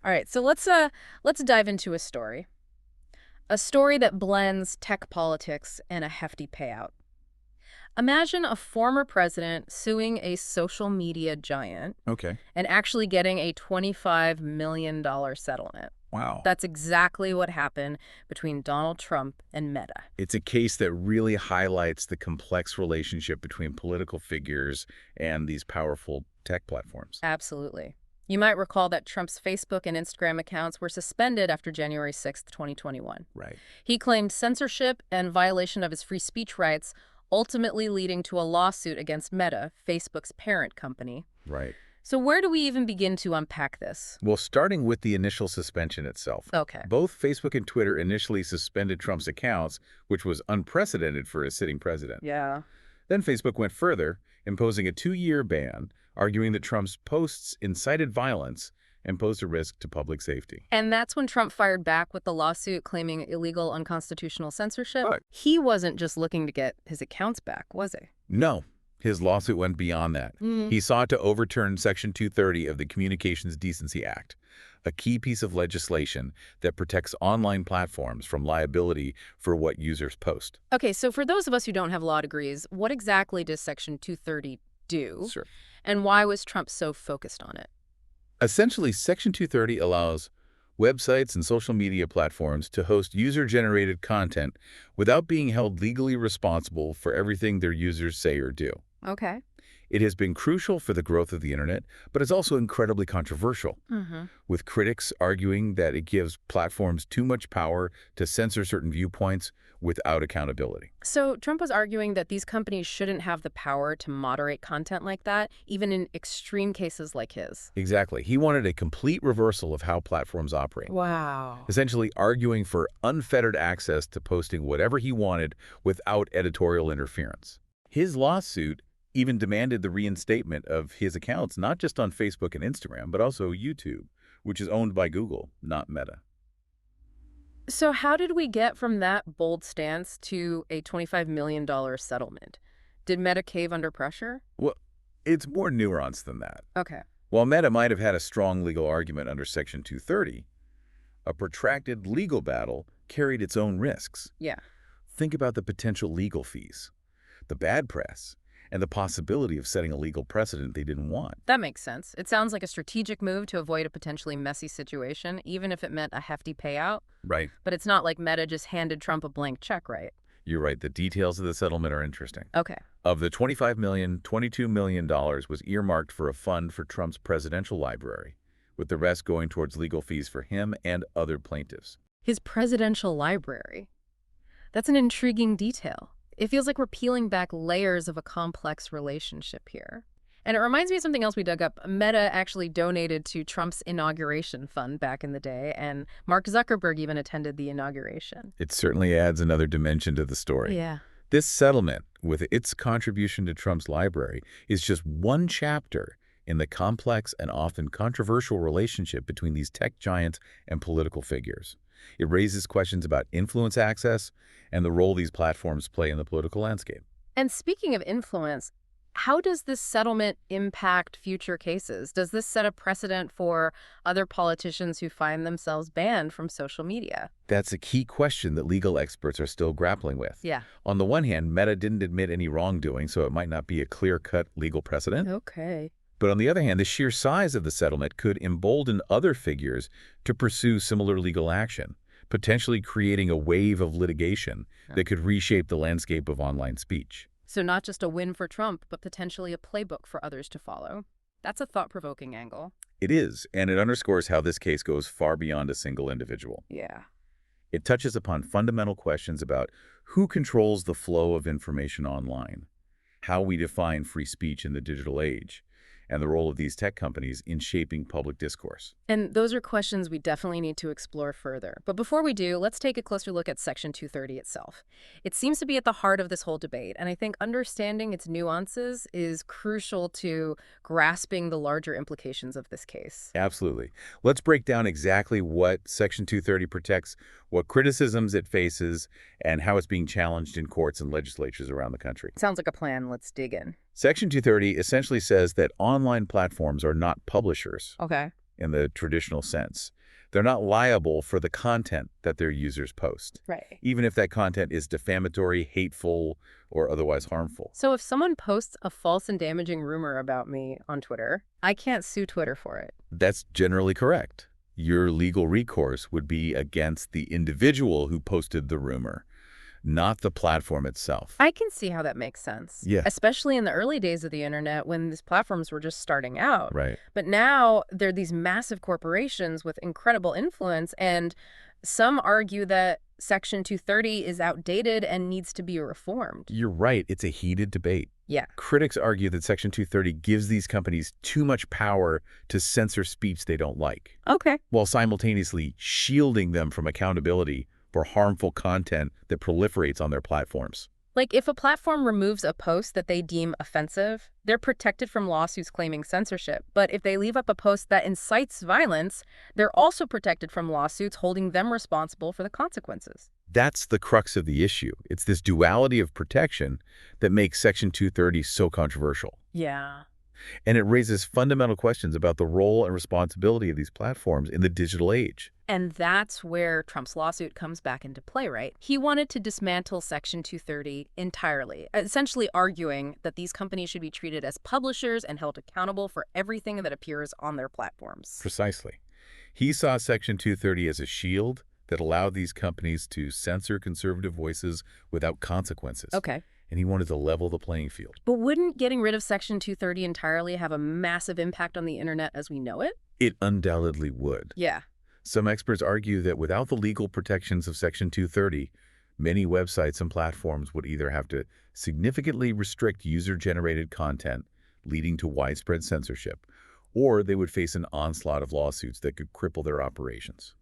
All right, so let's dive into a story. A story that blends tech politics and a hefty payout. Imagine a former president suing a social media giant Okay. and actually getting a $25 million settlement. Wow. That's exactly what happened between Donald Trump and Meta. It's a case that really highlights the complex relationship between political figures and these powerful tech platforms. Absolutely. You might recall that Trump's Facebook and Instagram accounts were suspended after January 6, 2021. Right. He claimed censorship and violation of his free speech rights, ultimately leading to a lawsuit against Meta, Facebook's parent company. Right. So where do we even begin to unpack this? Well, starting with the initial suspension itself. Okay. Both Facebook and Twitter initially suspended Trump's accounts, which was unprecedented for a sitting president. Yeah. Then Facebook went further, imposing a 2-year ban, arguing that Trump's posts incited violence and posed a risk to public safety. And that's when Trump fired back with the lawsuit claiming illegal, unconstitutional censorship. Right. He wasn't just looking to get his accounts back, was he? No, his lawsuit went beyond that. He sought to overturn Section 230 of the Communications Decency Act, a key piece of legislation that protects online platforms from liability for what users post. Okay, so for those of us who don't have law degrees, what exactly does Section 230 do? Sure. And why was Trump so focused on it? Essentially, Section 230 allows websites and social media platforms to host user-generated content without being held legally responsible for everything their users say or do. Okay. It has been crucial for the growth of the internet, but it's also incredibly controversial, with critics arguing that it gives platforms too much power to censor certain viewpoints without accountability. So Trump was arguing that these companies shouldn't have the power to moderate content like that, even in extreme cases like his. Exactly. He wanted a complete reversal of how platforms operate, Wow. essentially arguing for unfettered access to posting whatever he wanted without editorial interference. His lawsuit even demanded the reinstatement of his accounts, not just on Facebook and Instagram, but also YouTube, which is owned by Google, not Meta. So how did we get from that bold stance to a $25 million settlement? Did Meta cave under pressure? Well, it's more nuanced than that. Okay. While Meta might have had a strong legal argument under Section 230, a protracted legal battle carried its own risks. Yeah. Think about the potential legal fees, the bad press, and the possibility of setting a legal precedent they didn't want. That makes sense. It sounds like a strategic move to avoid a potentially messy situation, even if it meant a hefty payout. Right. But it's not like Meta just handed Trump a blank check, right? You're right. The details of the settlement are interesting. Okay. Of the $25 million, $22 million was earmarked for a fund for Trump's presidential library, with the rest going towards legal fees for him and other plaintiffs. His presidential library. That's an intriguing detail. It feels like we're peeling back layers of a complex relationship here. And it reminds me of something else we dug up. Meta actually donated to Trump's inauguration fund back in the day, and Mark Zuckerberg even attended the inauguration. It certainly adds another dimension to the story. Yeah. This settlement, with its contribution to Trump's library, is just one chapter in the complex and often controversial relationship between these tech giants and political figures. It raises questions about influence access and the role these platforms play in the political landscape. And speaking of influence, how does this settlement impact future cases? Does this set a precedent for other politicians who find themselves banned from social media? That's a key question that legal experts are still grappling with. Yeah. On the one hand, Meta didn't admit any wrongdoing, so it might not be a clear-cut legal precedent. Okay. But on the other hand, the sheer size of the settlement could embolden other figures to pursue similar legal action, potentially creating a wave of litigation that could reshape the landscape of online speech. So not just a win for Trump, but potentially a playbook for others to follow. That's a thought-provoking angle. It is, and it underscores how this case goes far beyond a single individual. Yeah. It touches upon fundamental questions about who controls the flow of information online, how we define free speech in the digital age, and the role of these tech companies in shaping public discourse. And those are questions we definitely need to explore further. But before we do, let's take a closer look at Section 230 itself. It seems to be at the heart of this whole debate, and I think understanding its nuances is crucial to grasping the larger implications of this case. Absolutely. Let's break down exactly what Section 230 protects, what criticisms it faces, and how it's being challenged in courts and legislatures around the country. Sounds like a plan. Let's dig in. Section 230 essentially says that online platforms are not publishers. Okay. in the traditional sense. They're not liable for the content that their users post, Right. even if that content is defamatory, hateful, or otherwise harmful. So if someone posts a false and damaging rumor about me on Twitter, I can't sue Twitter for it. That's generally correct. Your legal recourse would be against the individual who posted the rumor, not the platform itself. I can see how that makes sense. Yeah. Especially in the early days of the internet when these platforms were just starting out. Right. But now they're these massive corporations with incredible influence, and some argue that Section 230 is outdated and needs to be reformed. You're right. It's a heated debate. Yeah. Critics argue that Section 230 gives these companies too much power to censor speech they don't like, Okay. while simultaneously shielding them from accountability for harmful content that proliferates on their platforms. Like, if a platform removes a post that they deem offensive, they're protected from lawsuits claiming censorship. But if they leave up a post that incites violence, they're also protected from lawsuits holding them responsible for the consequences. That's the crux of the issue. It's this duality of protection that makes Section 230 so controversial. Yeah. And it raises fundamental questions about the role and responsibility of these platforms in the digital age. And that's where Trump's lawsuit comes back into play, right? He wanted to dismantle Section 230 entirely, essentially arguing that these companies should be treated as publishers and held accountable for everything that appears on their platforms. Precisely. He saw Section 230 as a shield that allowed these companies to censor conservative voices without consequences. Okay. And he wanted to level the playing field. But wouldn't getting rid of Section 230 entirely have a massive impact on the internet as we know it? It undoubtedly would. Yeah. Some experts argue that without the legal protections of Section 230, many websites and platforms would either have to significantly restrict user-generated content, leading to widespread censorship, or they would face an onslaught of lawsuits that could cripple their operations.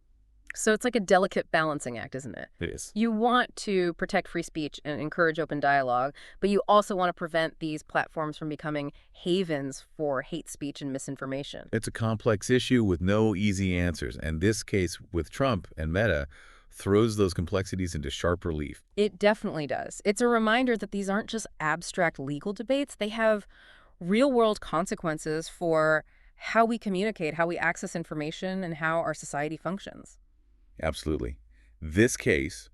So it's like a delicate balancing act, isn't it? It is. You want to protect free speech and encourage open dialogue, but you also want to prevent these platforms from becoming havens for hate speech and misinformation. It's a complex issue with no easy answers, and this case with Trump and Meta throws those complexities into sharp relief. It definitely does. It's a reminder that these aren't just abstract legal debates. They have real-world consequences for how we communicate, how we access information, and how our society functions. Absolutely. This case,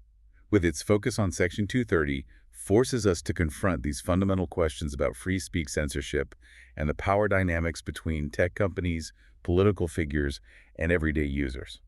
with its focus on Section 230, forces us to confront these fundamental questions about free speech censorship and the power dynamics between tech companies, political figures, and everyday users.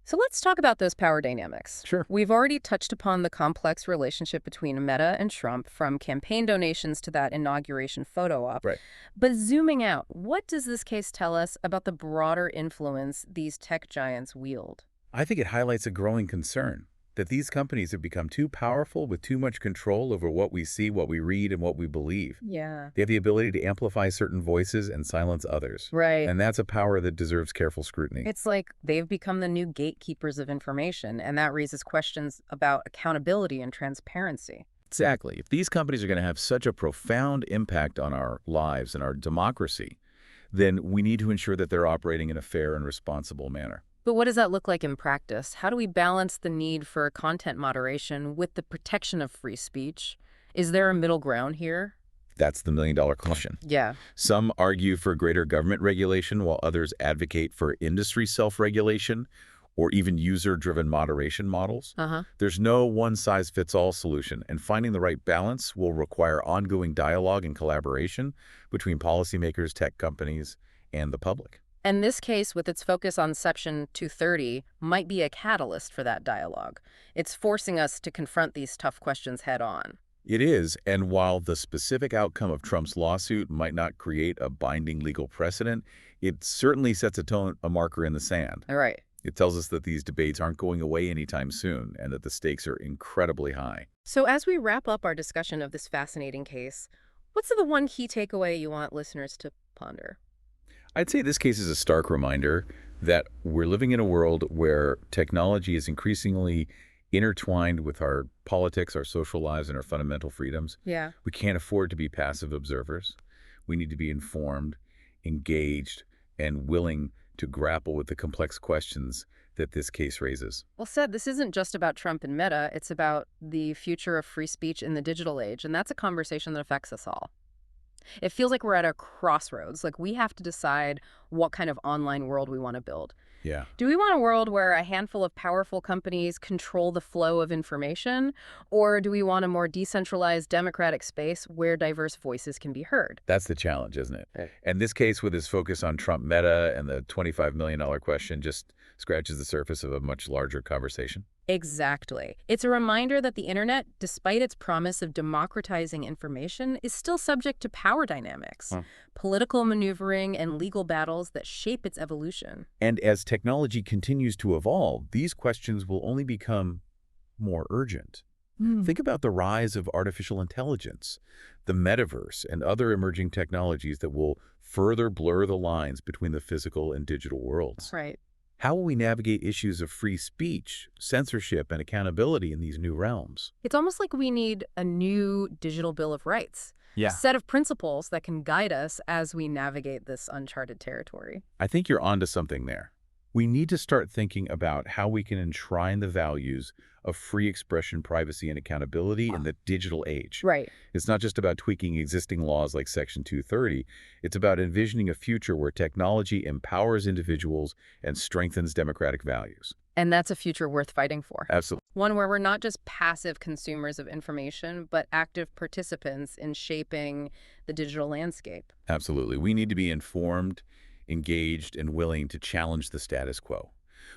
So let's talk about those power dynamics. Sure. We've already touched upon the complex relationship between Meta and Trump, from campaign donations to that inauguration photo op. Right. But zooming out, what does this case tell us about the broader influence these tech giants wield? I think it highlights a growing concern that these companies have become too powerful with too much control over what we see, what we read, and what we believe. Yeah. They have the ability to amplify certain voices and silence others. Right. And that's a power that deserves careful scrutiny. It's like they've become the new gatekeepers of information, and that raises questions about accountability and transparency. Exactly. If these companies are going to have such a profound impact on our lives and our democracy, then we need to ensure that they're operating in a fair and responsible manner. But what does that look like in practice? How do we balance the need for content moderation with the protection of free speech? Is there a middle ground here? That's the million-dollar question. Yeah. Some argue for greater government regulation, while others advocate for industry self-regulation or even user-driven moderation models. There's no one-size-fits-all solution, and finding the right balance will require ongoing dialogue and collaboration between policymakers, tech companies, and the public. And this case, with its focus on Section 230, might be a catalyst for that dialogue. It's forcing us to confront these tough questions head-on. It is, and while the specific outcome of Trump's lawsuit might not create a binding legal precedent, it certainly sets a marker in the sand. All right. It tells us that these debates aren't going away anytime soon and that the stakes are incredibly high. So as we wrap up our discussion of this fascinating case, what's the one key takeaway you want listeners to ponder? I'd say this case is a stark reminder that we're living in a world where technology is increasingly intertwined with our politics, our social lives, and our fundamental freedoms. Yeah. We can't afford to be passive observers. We need to be informed, engaged, and willing to grapple with the complex questions that this case raises. Well said, this isn't just about Trump and Meta. It's about the future of free speech in the digital age, and that's a conversation that affects us all. It feels like we're at a crossroads, like we have to decide what kind of online world we want to build. Yeah. Do we want a world where a handful of powerful companies control the flow of information, or do we want a more decentralized democratic space where diverse voices can be heard? That's the challenge, isn't it? Right. And this case, with his focus on Trump Meta and the $25 million question, just scratches the surface of a much larger conversation. Exactly. It's a reminder that the internet, despite its promise of democratizing information, is still subject to power dynamics, Huh. political maneuvering, and legal battles that shape its evolution. And as technology continues to evolve, these questions will only become more urgent. Think about the rise of artificial intelligence, the metaverse, and other emerging technologies that will further blur the lines between the physical and digital worlds. Right. How will we navigate issues of free speech, censorship, and accountability in these new realms? It's almost like we need a new digital Bill of Rights, a Yeah. set of principles that can guide us as we navigate this uncharted territory. I think you're onto something there. We need to start thinking about how we can enshrine the values of free expression, privacy, and accountability in the digital age. Right. It's not just about tweaking existing laws like Section 230. It's about envisioning a future where technology empowers individuals and strengthens democratic values. And that's a future worth fighting for. Absolutely. One where we're not just passive consumers of information, but active participants in shaping the digital landscape. Absolutely. We need to be informed, engaged, and willing to challenge the status quo.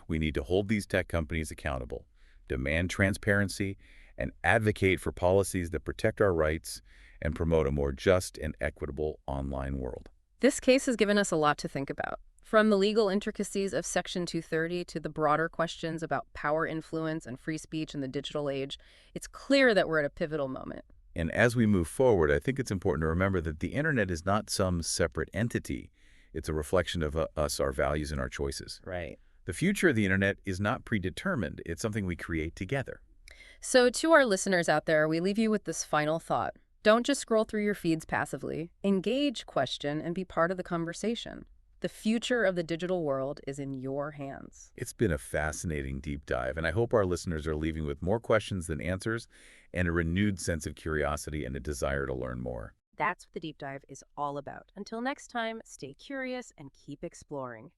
We need to hold these tech companies accountable, demand transparency, and advocate for policies that protect our rights and promote a more just and equitable online world. This case has given us a lot to think about. From the legal intricacies of Section 230 to the broader questions about power influence and free speech in the digital age, it's clear that we're at a pivotal moment. And as we move forward, I think it's important to remember that the internet is not some separate entity. It's a reflection of us, our values, and our choices. Right. The future of the internet is not predetermined. It's something we create together. So to our listeners out there, we leave you with this final thought. Don't just scroll through your feeds passively. Engage, question, and be part of the conversation. The future of the digital world is in your hands. It's been a fascinating deep dive, and I hope our listeners are leaving with more questions than answers and a renewed sense of curiosity and a desire to learn more. That's what the deep dive is all about. Until next time, stay curious and keep exploring.